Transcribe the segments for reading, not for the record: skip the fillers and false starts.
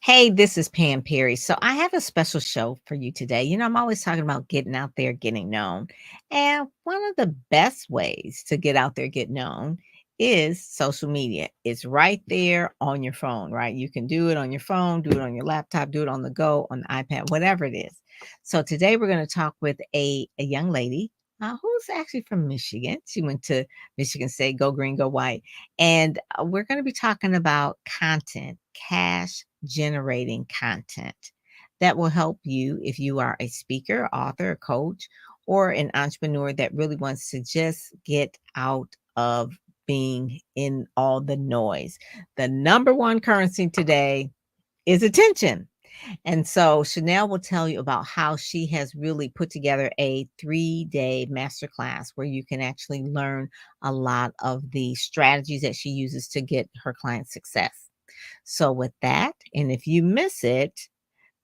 Hey, this is Pam Perry. So I have a special show for you today. I'm always talking about getting out there, getting known. And one of the best ways to get out there, get known is social media. It's right there on your phone, right? You can do it on your phone, do it on your laptop, do it on the go, on the iPad, whatever it is. So today we're going to talk with a young lady who's actually from Michigan. She went to Michigan State, go green, go white. And we're going to be talking about content, cash generating content that will help you if you are a speaker, author, a coach, or an entrepreneur that really wants to just get out of being in all the noise. The number one currency today is attention. And so Chanel will tell you about how she has really put together a 3-day masterclass where you can actually learn a lot of the strategies that she uses to get her clients success. So with that, and if you miss it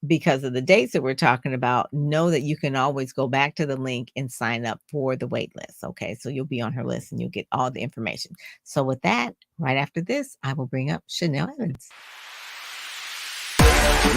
because of the dates that we're talking about, know that you can always go back to the link and sign up for the wait list. Okay, so you'll be on her list and you'll get all the information. So with that, right after this, I will bring up Chanel Evans.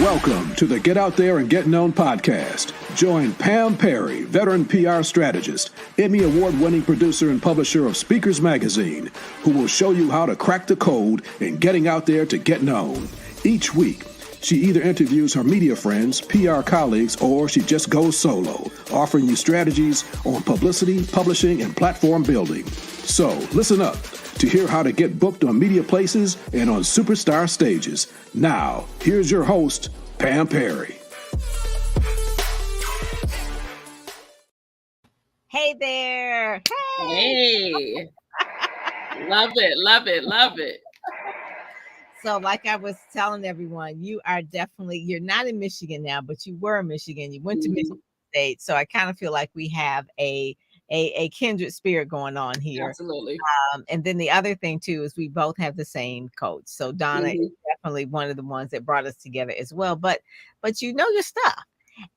Welcome to the Get Out There and Get Known podcast. Join Pam Perry, veteran PR strategist, Emmy award-winning producer and publisher of Speakers Magazine, who will show you how to crack the code in getting out there to get known. Each week, she either interviews her media friends, PR colleagues, or she just goes solo, offering you strategies on publicity, publishing, and platform building. So listen up to hear how to get booked on media places and on superstar stages. Now, here's your host, Pam Perry. Hey there. Hey. Love it, love it, love it. So like I was telling everyone, you're not in Michigan now, but you were in Michigan. You went to Michigan State. So I kind of feel like we have a kindred spirit going on here. Absolutely. And then the other thing too is we both have the same coach. So Donna is definitely one of the ones that brought us together as well. But you know your stuff.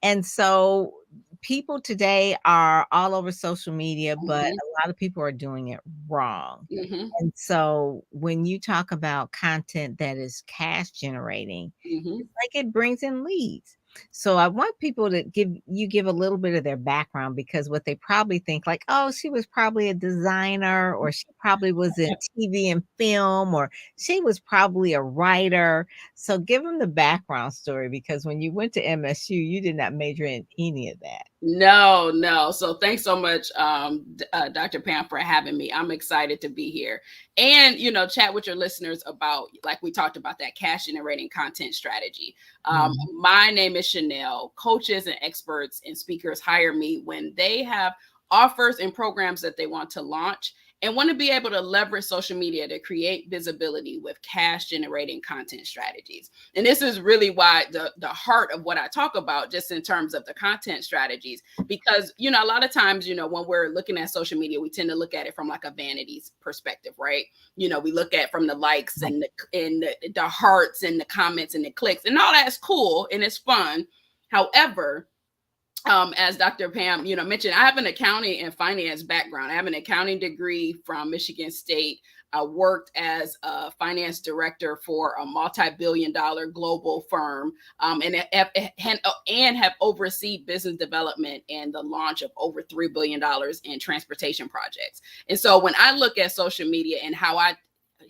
And so people today are all over social media, but a lot of people are doing it wrong. And so when you talk about content that is cash generating, it's like it brings in leads. So I want people to give a little bit of their background, because what they probably think, like, oh, she was probably a designer, or she probably was in TV and film, or she was probably a writer. So give them the background story, because when you went to MSU, you did not major in any of that. No. So thanks so much, Dr. Pam, for having me. I'm excited to be here and, chat with your listeners about, like we talked about, that cash generating content strategy. My name is Shanel. Coaches and experts and speakers hire me when they have offers and programs that they want to launch and want to be able to leverage social media to create visibility with cash generating content strategies. And this is really why the heart of what I talk about, just in terms of the content strategies, because, a lot of times, when we're looking at social media, we tend to look at it from like a vanity perspective, right? We look at from the likes and the hearts and the comments and the clicks, and all that's cool and it's fun. However, as Dr. Pam, mentioned, I have an accounting and finance background. I have an accounting degree from Michigan State. I worked as a finance director for a multi-billion-dollar global firm, and have overseen business development and the launch of over $3 billion in transportation projects. And so when I look at social media and how I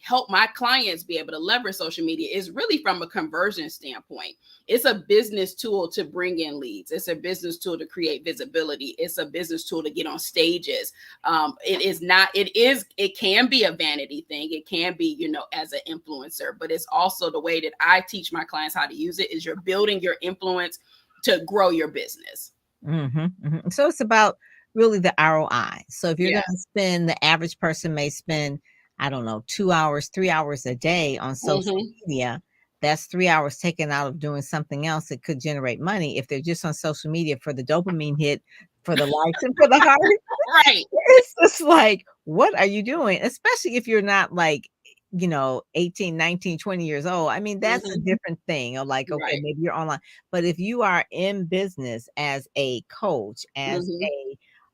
help my clients be able to leverage social media, is really from a conversion standpoint. It's a business tool to bring in leads. It's a business tool to create visibility. It's a business tool to get on stages. It can be a vanity thing. It can be, as an influencer, but it's also the way that I teach my clients how to use it. Is you're building your influence to grow your business. So it's about really the ROI. So if you're going to spend, the average person may spend, I don't know, 2 hours, 3 hours a day on social media. That's 3 hours taken out of doing something else that could generate money. If they're just on social media for the dopamine hit, for the likes and for the heart, right? It's just like, what are you doing? Especially if you're not like, 18, 19, 20 years old. I mean, that's a different thing. Or like, okay, maybe you're online. But if you are in business as a coach, as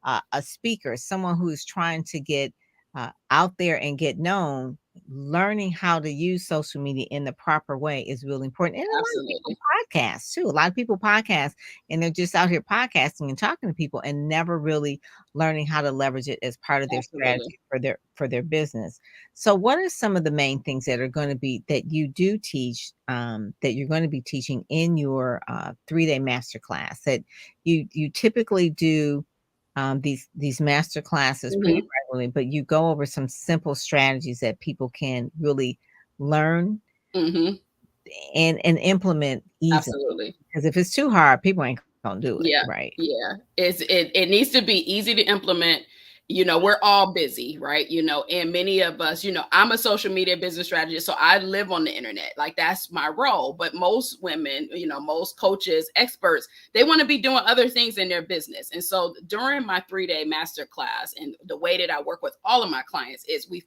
a speaker, someone who's trying to get out there and get known, learning how to use social media in the proper way is really important. And a lot of people Absolutely. podcast too. A lot of people podcast and they're just out here podcasting and talking to people and never really learning how to leverage it as part of their Absolutely. strategy for their business. So what are some of the main things that are going to be that you do teach that you're going to be teaching in your 3-day master class that you typically do these master classes pretty Hmm. regularly, but you go over some simple strategies that people can really learn Hmm. and implement easily. Absolutely. Because if it's too hard, people ain't gonna do it, Yeah, right? yeah. It needs to be easy to implement. We're all busy, right? And many of us, I'm a social media business strategist, so I live on the internet. Like that's my role. But most women, most coaches, experts, they want to be doing other things in their business. And so during my 3-day master class, and the way that I work with all of my clients is we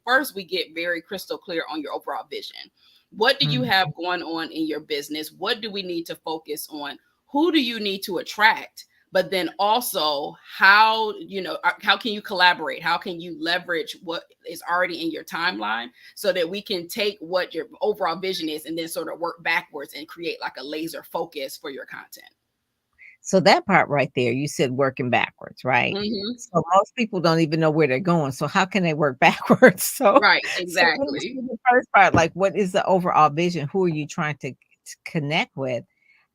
get very crystal clear on your overall vision. What do you Mhm. have going on in your business? What do we need to focus on? Who do you need to attract? But then also how can you collaborate? How can you leverage what is already in your timeline so that we can take what your overall vision is and then sort of work backwards and create like a laser focus for your content. So that part right there, you said working backwards, right? Hmm. So most people don't even know where they're going. So how can they work backwards? Right, So when you exactly. see the first part, like what is the overall vision? Who are you trying to connect with?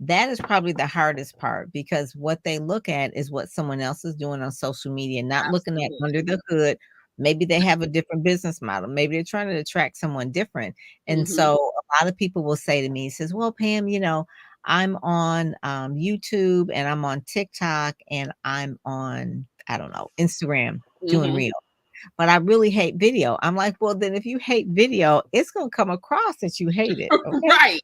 That is probably the hardest part because what they look at is what someone else is doing on social media, not looking at under Absolutely. the hood. Maybe they have a different business model. Maybe they're trying to attract someone different. And Hmm. so a lot of people will say to me, says, well, Pam, I'm on YouTube and I'm on TikTok and I'm on, I don't know, Instagram doing Hmm. real. But I really hate video. I'm like, well, then if you hate video, it's going to come across that you hate it. Okay. Right.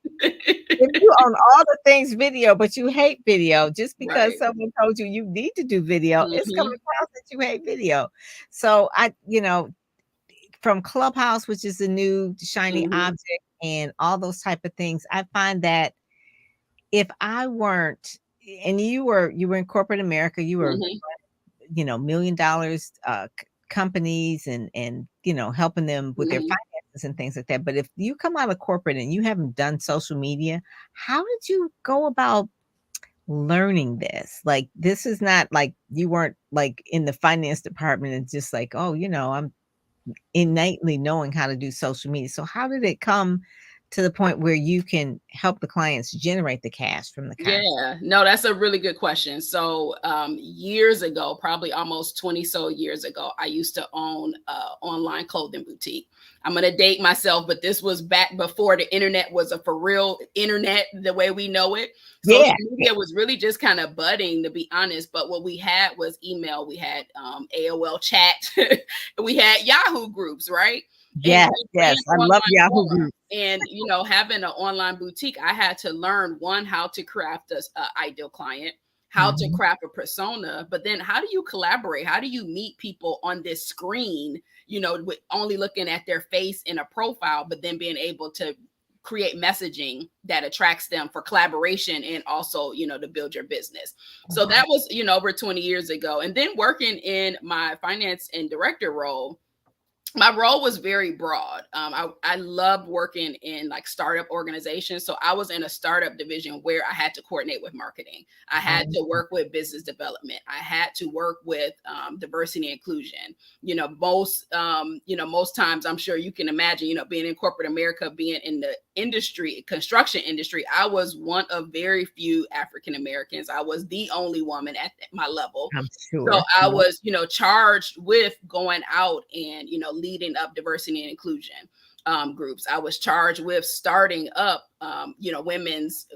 If you own all the things video, but you hate video, just because Right. someone told you you need to do video, it's coming Hmm. across that you hate video. So from Clubhouse, which is a new shiny Hmm. object, and all those type of things, I find that if I weren't and you were in corporate America, you were, Hmm. $1,000,000 companies and helping them with their Hmm. finances and things like that. But if you come out of corporate and you haven't done social media, how did you go about learning this? Like this is not like you weren't like in the finance department and just like, oh, I'm innately knowing how to do social media. So how did it come to the point where you can help the clients generate the cash from the content? Yeah, no, that's a really good question. So, years ago, probably almost 20 so years ago, I used to own a online clothing boutique. I'm going to date myself, but this was back before the internet was a for real internet the way we know it. Yeah. Social media was really just kind of budding, to be honest. But what we had was email, we had AOL chat, we had Yahoo groups, right? And Yes, we ran yes. I love online Yahoo forums. Group. And having an online boutique, I had to learn one how to craft a ideal client, how to Mhm. craft a persona, but then how do you collaborate? How do you meet people on this screen? With only looking at their face in a profile, but then being able to create messaging that attracts them for collaboration and also to build your business. So Right. that was over 20 years ago. And then working in my finance and director role, my role was very broad. I loved working in like startup organizations. So I was in a startup division where I had to coordinate with marketing. I had to work with business development. I had to work with diversity and inclusion. Most times I'm sure you can imagine, being in corporate America, being in the industry, construction industry, I was one of very few African Americans. I was the only woman at my level. I'm So sure. I Yep. was, charged with going out and, leading up diversity and inclusion groups. I was charged with starting up,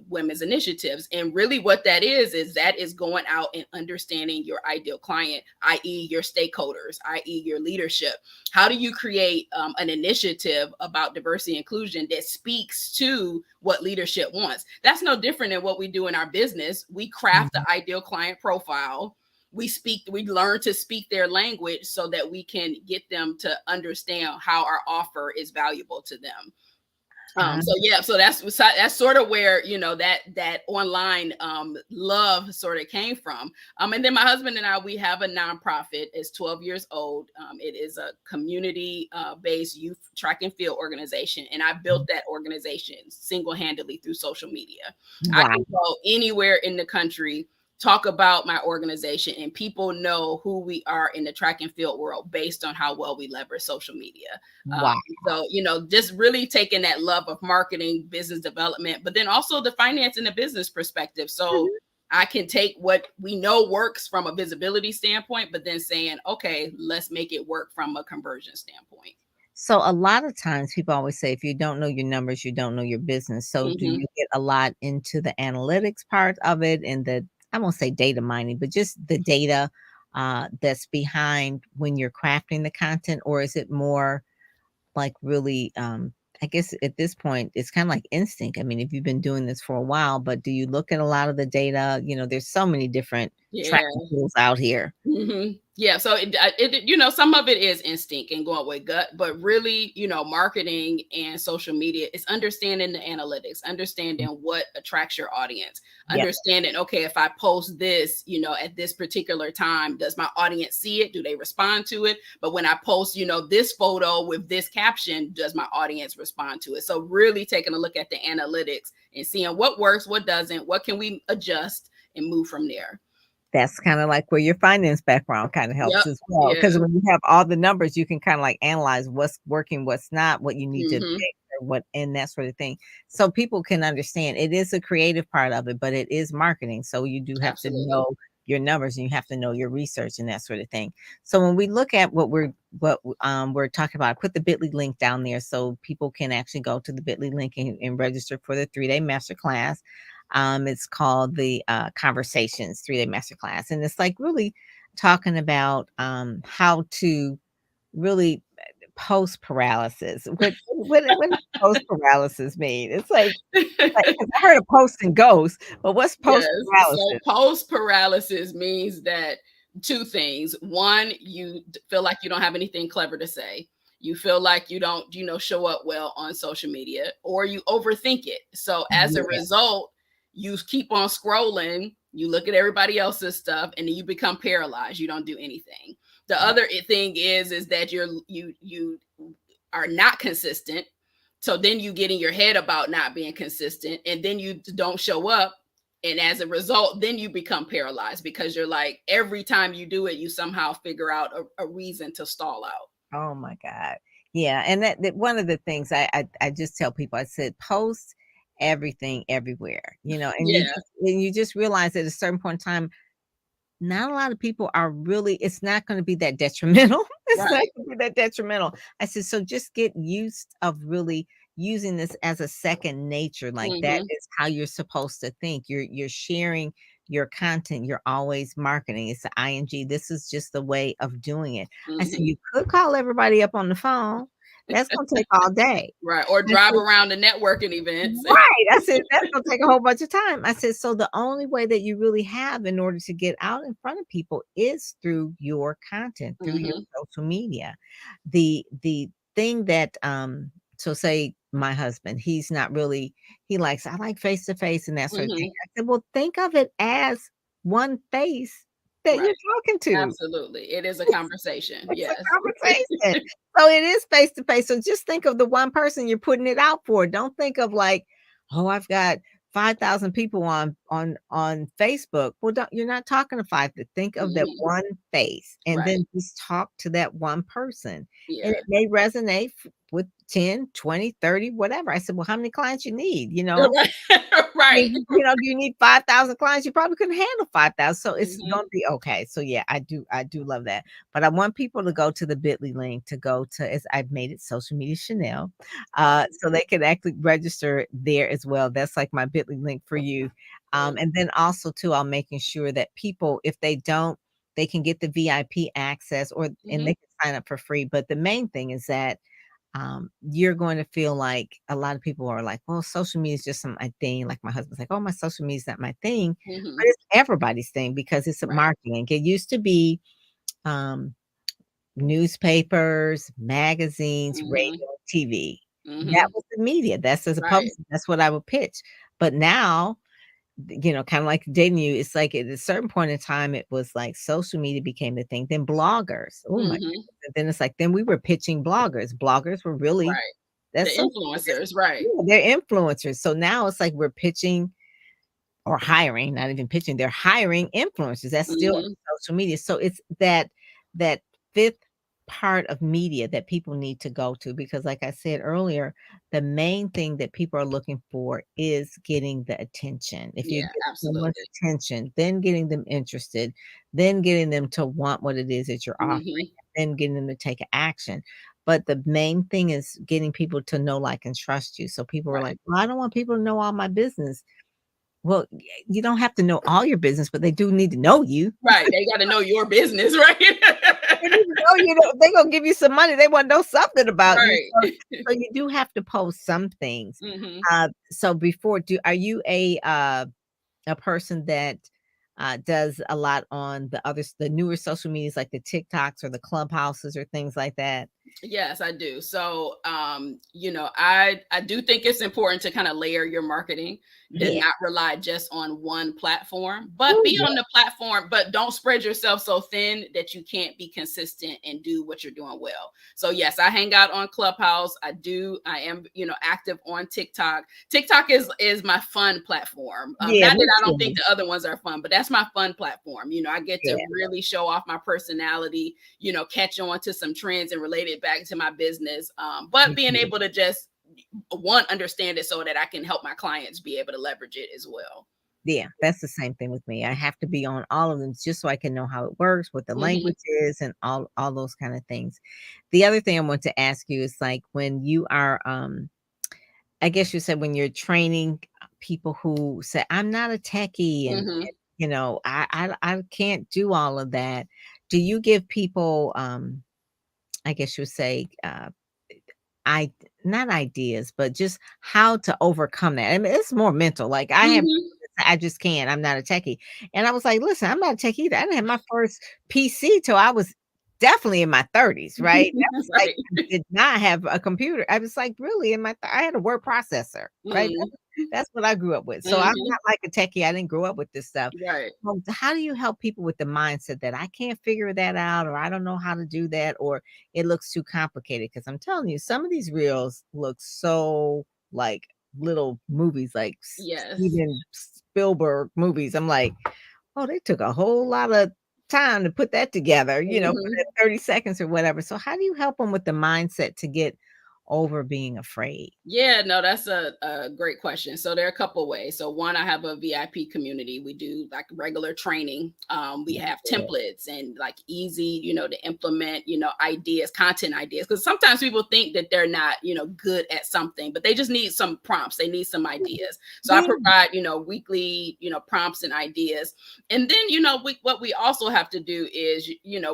women's initiatives. And really what that is that is going out and understanding your ideal client, i.e. your stakeholders, i.e. your leadership. How do you create an initiative about diversity and inclusion that speaks to what leadership wants? That's no different than what we do in our business. We craft the Mhm. ideal client profile. We learn to speak their language so that we can get them to understand how our offer is valuable to them. So yeah, so that's sort of where that online love sort of came from. And then my husband and I, we have a nonprofit. It's 12 years old. It is a community based youth track and field organization, and I built that organization single handedly through social media. I Wow. can go anywhere in the country, talk about my organization, and people know who we are in the track and field world based on how well we leverage social media. Wow. So, just really taking that love of marketing, business development, but then also the finance and the business perspective. So I can take what we know works from a visibility standpoint, but then saying, okay, let's make it work from a conversion standpoint. So a lot of times people always say, if you don't know your numbers, you don't know your business. So do Mm-hmm. you get a lot into the analytics part of it and I won't say data mining, but just the data that's behind when you're crafting the content, or is it more like really, I guess at this point, it's kind of like instinct. I mean, if you've been doing this for a while, but do you look at a lot of the data? There's so many different Yeah. tracking tools out here. Mm-hmm. Yeah, so some of it is instinct and going with gut, but really, marketing and social media is understanding the analytics, understanding what attracts your audience, Yep. understanding, okay, if I post this, at this particular time, does my audience see it? Do they respond to it? But when I post, this photo with this caption, does my audience respond to it? So really taking a look at the analytics and seeing what works, what doesn't, what can we adjust and move from there. That's kinda like where your finance background kinda helps Yep. as well, Yeah. because when you have all the numbers, you can kinda, like, analyze what's working, what's not, what you need to Mm-hmm. fix, or what and that sort of thing. So people can understand it is a creative part of it, but it is marketing, so you do have to Absolutely. know your numbers, and you have to know your research and that sort of thing. So when we look at we're talking about, put the Bitly link down there so people can actually go to the Bitly link and register for the 3-day masterclass. It's called the Conversations 3-day masterclass, and it's like really talking about how to really post paralysis. What does post paralysis mean? It's like 'cause I heard of post and ghost, but what's Yes. post So paralysis? post paralysis means that two things. One, you feel like you don't have anything clever to say. You feel like you don't, show up well on social media, or you overthink it. So as a Yeah, result, you keep on scrolling, you look at everybody else's stuff, and then you become paralyzed. You don't do anything. The right. other thing is that you are not consistent. So then you get in your head about not being consistent, and then you don't show up. And as a result, then you become paralyzed because you're like, every time you do it, you somehow figure out a reason to stall out. Oh my God. Yeah, and that one of the things I just tell people, I said, post everything everywhere, and Yeah. you just realize at a certain point in time, not a lot of people are really, it's not gonna be that detrimental. It's not Right. gonna be that detrimental. I said, "So just get used of really using this as a second nature, like, that Mm-hmm. is how you're supposed to think. You're sharing your content, you're always marketing. It's the ING. This is just the way of doing it." I said, Mm-hmm. "You could call everybody up on the phone. That's gonna take all day." Right. Or I drive said around the networking events. right, I said, "That's gonna take a whole bunch of time." I said, "So the only way that you really have in order to get out in front of people is through your content, through your Mm-hmm. social media." The thing that, so say my husband, he's not really I like face to face and that sort of thing. Mm-hmm. I said, "Well, think of it as one face that you're Right. talking to." Absolutely. It is a conversation. It's a Yes. conversation. So it is face to face. So just think of the one person you're putting it out for. Don't think of like, "Oh, I've got 5,000 people on Facebook." Well, you're not talking to 5. Think of that Mm-hmm. one face and Right. then just talk to that one person. And Yeah. it may resonate with 10, 20, 30, whatever. I said, "Well, how many clients you need?" Right. I Right. mean, do you need 5,000 clients? You probably couldn't handle 5,000, so it's Mm-hmm. gonna be okay. So, yeah, I do love that, but I want people to go to the Bitly link to go to as I've made it Social Media Chanel, Okay. so they can actually register there as well. That's like my Bitly link for you, Great. and then also too, I'm making sure that people, if they don't, they can get the VIP access and Mm-hmm. they can sign up for free, but the main thing is that you're going to feel like a lot of people are like, well, social media is just my thing. Like my husband's like, oh, my social media is not my thing, Mm-hmm. but it's everybody's thing because it's a Right. marketing. It used to be um, newspapers, magazines, Mm-hmm. radio, TV. That Mhm. was the media. That's as a Right. publicist, that's what I would pitch. But now, kind of like dating you, it's like at a certain point in time, it was like social media became the thing. Then bloggers. Oh my Mhm. goodness. And then it's like, then we were pitching bloggers. Bloggers were really Right. The that's social media. influencers, right. Yeah, they're influencers. So now it's like we're pitching or hiring, not even pitching, they're hiring influencers. That's still Mhm. social media. So it's that fifth part of media that people need to go to because like I said earlier, the main thing that people are looking for is getting the attention. If you Yeah, get someone's absolutely. attention, then getting them interested, then getting them to want what it is that you're offering, Mhm. then getting them to take action. But the main thing is getting people to know, like, and trust you. So people are Right. like, well, I don't want people to know all my business. Well, you don't have to know all your business, but they do need to know you. Right. They got to know your business, right? They need to know you know, they gonna give you some money, they wanna know something about you. So Right. so you do have to post some things. Mhm. So before do are you a person that, does a lot on the newer social medias like the TikToks or the Clubhouses or things like that? Yes, I do. So, I do think it's important to kind of layer your marketing and Yeah. not rely just on one platform, but Ooh, be on yeah, the platform, but don't spread yourself so thin that you can't be consistent and do what you're doing well. So, yes, I hang out on Clubhouse. I am, active on TikTok. TikTok is my fun platform. yeah, Not me that I don't think too. the other ones are fun, but that's my fun platform. I get to Yeah, really show off my personality, catch on to some trends and relate it back to my business. But me being too. able to just one understand it so that I can help my clients be able to leverage it as well. Yeah, that's the same thing with me. I have to be on all of them just so I can know how it works, what the Hmm. language is, and all those kind of things. The other thing I want to ask you is like when you are, I guess you said when you're training people who say, "I'm not a techie," and Hmm. I can't do all of that. Do you give people, I guess you would say, I not ideas, but just how to overcome that. I mean, it's more mental. Like Hmm. I just can't. I'm not a techie. And I was like, listen, I'm not a techie either. I didn't have my first PC till I was definitely in my 30s, right? That was like Right. I did not have a computer. I was like, really in I had a word processor, right? Mm. That's what I grew up with. So I'm Hmm. not like a techie. I didn't grow up with this stuff. Right. How do you help people with the mindset that I can't figure that out, or I don't know how to do that, or it looks too complicated? Because I'm telling you, some of these reels look so like little movies, like Yes. Steven Spielberg movies. I'm like, oh, they took a whole lot of time to put that together, for Hmm. that 30 seconds or whatever. So how do you help them with the mindset to get over being afraid? Yeah, no, that's a great question. So there are a couple ways. So one, I have a VIP community. We do like regular training. We That's have good. templates and like easy, to implement, ideas, content ideas. Because sometimes people think that they're not, good at something, but they just need some prompts. They need some ideas. So I Yeah, provide, weekly, prompts and ideas. And then, what we also have to do is,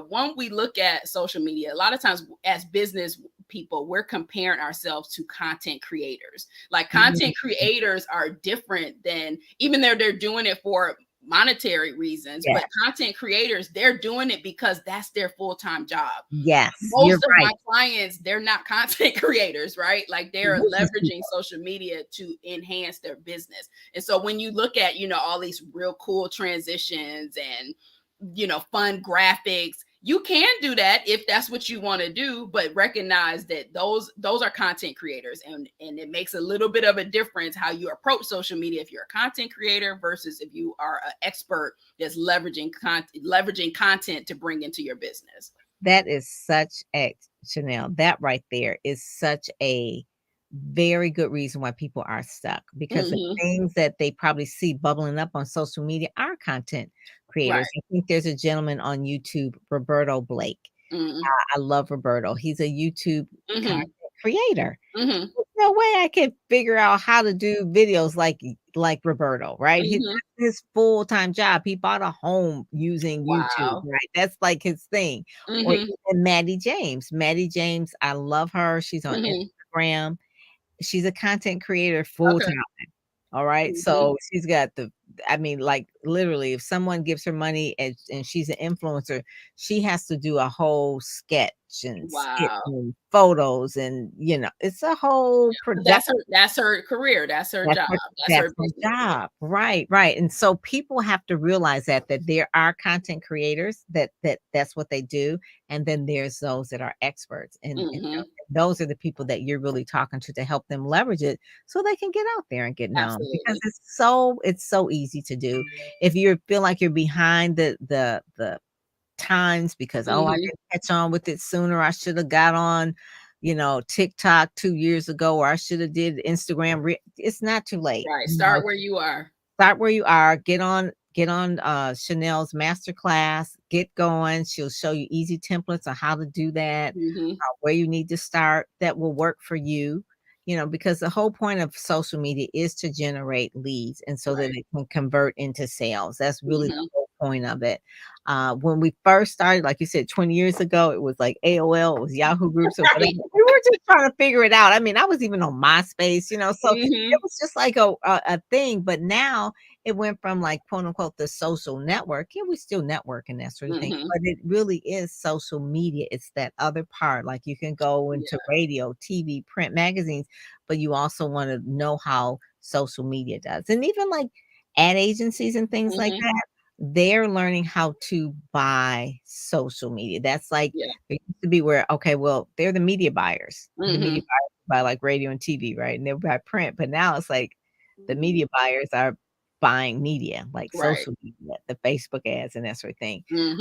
when we look at social media, a lot of times as business people, we're comparing ourselves to content creators. Like yeah, content creators are different than, even though they're doing it for monetary reasons, yeah. but content creators, they're doing it because that's their full-time job. Yes, you're Most of right. my clients, they're not content creators, right? Like they're Business leveraging people. social media to enhance their business. And so when you look at, all these real cool transitions and, fun graphics, you can do that if that's what you want to do, but recognize that those are content creators, and it makes a little bit of a difference how you approach social media if you're a content creator versus if you are an expert that's leveraging content to bring into your business. That is such a Chanel, that right there is such a very good reason why people are stuck because the Hmm. things that they probably see bubbling up on social media are content creators. Right. I think there's a gentleman on YouTube, Roberto Blake. Mm-hmm. I love Roberto. He's a YouTube content Hmm. creator. Hmm. There's no way I could figure out how to do videos like Roberto, right? Hmm. That's his full-time job. He bought a home using YouTube, Wow. right? That's like his thing. Or Hmm. even Maddie James. Maddie James, I love her. She's on Hmm. Instagram. She's a content creator Okay. full-time. All right. Hmm. So she's got I mean, like literally, if someone gives her money and she's an influencer, she has to do a whole sketch and skit Wow. and photos, and it's a whole production. That's her career. That's her That's job. her That's that's her her business. job. Right, right. And so people have to realize that there are content creators that's what they do. And then there's those that are experts. And Hmm. those are the people that you're really talking to help them leverage it so they can get out there and get known. Because Absolutely. it's so easy to do. If you feel like you're behind the times because, oh, I Hmm. didn't catch on with it sooner. I should have got on, TikTok 2 years ago, or I should have did Instagram. It's not too late. Right. Start where you are. Start where you are. Get on Chanel's masterclass. Get going. She'll show you easy templates on how to do that, Hmm. where you need to start that will work for you. Because the whole point of social media is to generate leads and so that Right. it can convert into sales. That's really the Hmm. whole point of it. When we first started, like you said, 20 years ago, it was like AOL, it was Yahoo Groups or whatever. Right. We were just trying to figure it out. I mean, I was even on MySpace, so it Hmm. was just like a thing. But now it went from like quote unquote the social network. Yeah, we still network and that sort of thing, Hmm. but it really is social media. It's that other part. Like you can go into Yeah. radio, TV, print, magazines, but you also want to know how social media does. And even like ad agencies and things like Hmm. that, they're learning how to buy social media. That's like Yeah. it used to be where, okay, well, they're the media buyers. The media Hmm. buyers buy like radio and TV, right? And they buy print. But now it's like the media buyers are buying media, like Right. social media, the Facebook ads and that sort of thing. Hmm.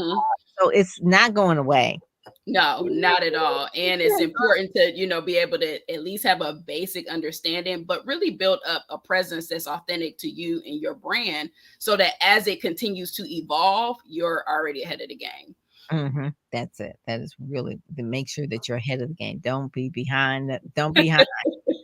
So it's not going away. No, not at all. And it's important to, be able to at least have a basic understanding, but really build up a presence that's authentic to you and your brand so that as it continues to evolve, you're already ahead of the game. That's it. That is really to make sure that you're ahead of the game. Don't be behind. Don't be behind.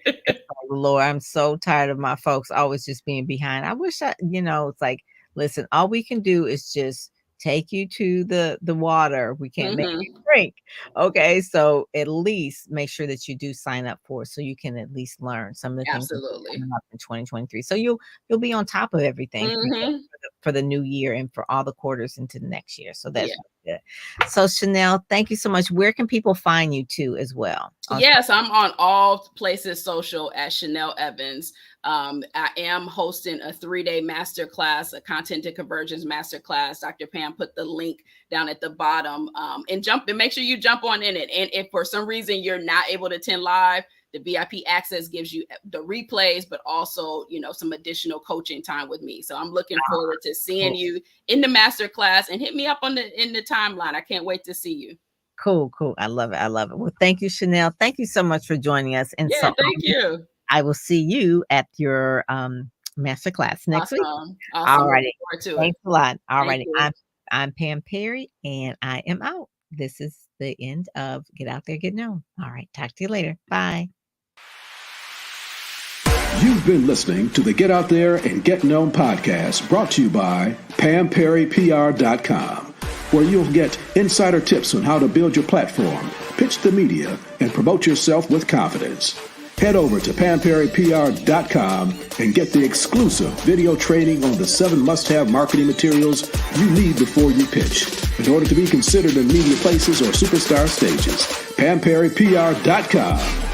It's like, Lord, I'm so tired of my folks always just being behind. I wish it's like, listen, all we can do is just take you to the water. We can't make you Hmm. drink. Okay. So at least make sure that you do sign up for it so you can at least learn some of the things that are Absolutely. coming up in 2023. So you'll be on top of everything Hmm. for the new year and for all the quarters into the next year. So Yeah. that's really good. So Shanel, thank you so much. Where can people find you too as well? Yes, I'm on all places social at Shanel Evans. I am hosting a 3-day masterclass, a content to conversions masterclass. Dr. Pam put the link down at the bottom, and make sure you jump on in it. And if for some reason you're not able to attend live, the VIP access gives you the replays, but also, some additional coaching time with me. So I'm looking forward to seeing you in the masterclass, and hit me up in the timeline. I can't wait to see you. Cool. I love it. I love it. Well, thank you, Shanel. Thank you so much for joining us. And Yeah, so thank you. I will see you at your masterclass next week. Awesome. All Awesome. Looking righty. forward to it. Thanks a lot. All Thank righty. you. I'm Pam Perry and I am out. This is the end of Get Out There, Get Known. All right. Talk to you later. Bye. You've been listening to the Get Out There and Get Known podcast brought to you by PamPerryPR.com, where you'll get insider tips on how to build your platform, pitch the media, and promote yourself with confidence. Head over to PamPerryPR.com and get the exclusive video training on the 7 must-have marketing materials you need before you pitch in order to be considered in media places or superstar stages. PamPerryPR.com.